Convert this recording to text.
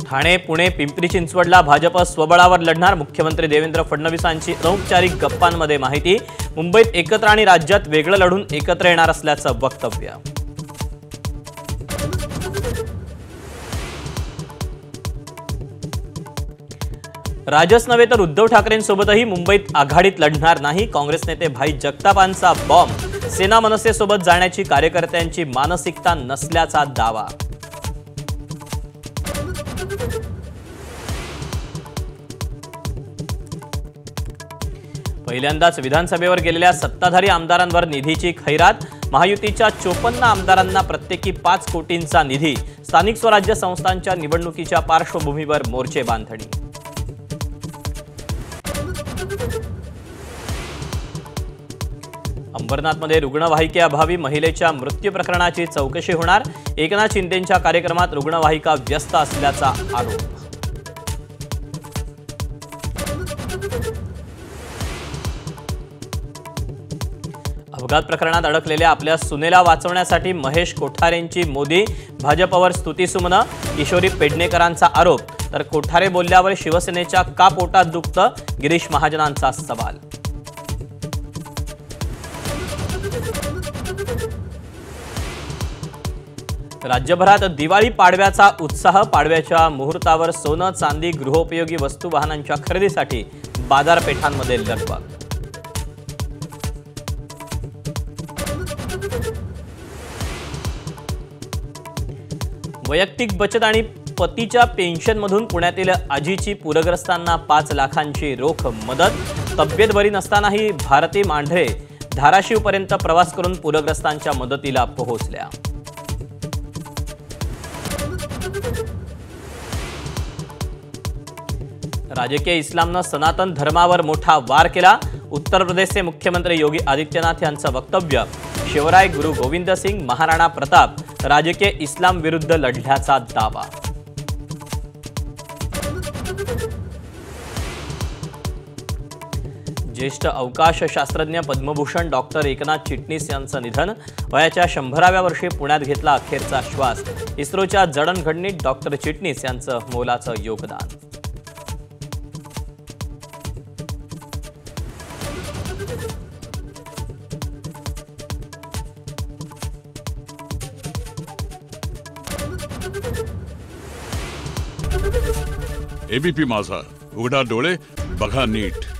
ठाणे, पुणे, पिंपरी चिंचवडला भाजप स्वबळावर लढणार. मुख्यमंत्री देवेंद्र फडणवीसांची अनौपचारिक गप्पांमध्ये माहिती. मुंबईत एकत्र आणि राज्यात वेगळं लढून एकत्र येणार असल्याचं वक्तव्य. राजच नव्हे तर उद्धव ठाकरेंसोबतही मुंबईत आघाडीत लढणार नाही. काँग्रेस नेते भाई जगतापांचा बॉम्ब. सेना मनसेसोबत जाण्याची कार्यकर्त्यांची मानसिकता नसल्याचा दावा. पहिल्यांदाच विधानसभेवर गेलेल्या सत्ताधारी आमदारांवर निधीची खैरात. महायुतीच्या 54 आमदारांना प्रत्येकी 5 कोटींचा निधी. स्थानिक स्वराज्य संस्थांच्या निवडणुकीच्या पार्श्वभूमीवर मोर्चे बांधणी. अंबरनाथमध्ये रुग्णवाहिकेअभावी महिलेच्या मृत्यू प्रकरणाची चौकशी होणार. एकनाथ शिंदेंच्या कार्यक्रमात रुग्णवाहिका व्यस्त असल्याचा आरोप. अपघात प्रकरणात अडकलेल्या आपल्या सुनेला वाचवण्यासाठी महेश कोठारेंची मोदी. भाजपवर स्तुतीसुमनं. किशोरी पेडणेकरांचा आरोप. तर कोठारे बोलल्यावर शिवसेनेच्या का पोटात दुखतं, गिरीश महाजनांचा सवाल. राज्यभरात दिवाळी पाडव्याचा उत्साह. पाडव्याच्या मुहूर्तावर सोनं, चांदी, गृहोपयोगी वस्तू, वाहनांच्या खरेदीसाठी बाजारपेठांमध्ये लगबग. वैयक्तिक बचत आणि पतीच्या पेन्शनमधून पुण्यातील आजीची पूरग्रस्तांना 5 लाखांची रोख मदत. तब्येत बरी नसतानाही भारती मांढरे धाराशिवपर्यंत प्रवास करून पूरग्रस्तांच्या मदतीला पोहोचल्या. राजकीय इस्लामनं सनातन धर्मावर मोठा वार केला. उत्तर प्रदेशचे मुख्यमंत्री योगी आदित्यनाथ यांचं वक्तव्य. शिवराय गुरु गोविंद सिंग, महाराणा प्रताप राजकीय इस्लाम विरुद्ध लढल्याचा दावा. ज्येष्ठ अवकाश शास्त्रज्ञ पद्मभूषण डॉक्टर एकनाथ चिटणीस यांचं निधन. वयाच्या 100व्या वर्षी पुण्यात घेतला अखेरचा श्वास. इस्रोच्या जडणघडणीत डॉक्टर चिटणीस यांचं मोलाचं योगदान. एबीपी माझा, उघडा डोळे बघा नीट.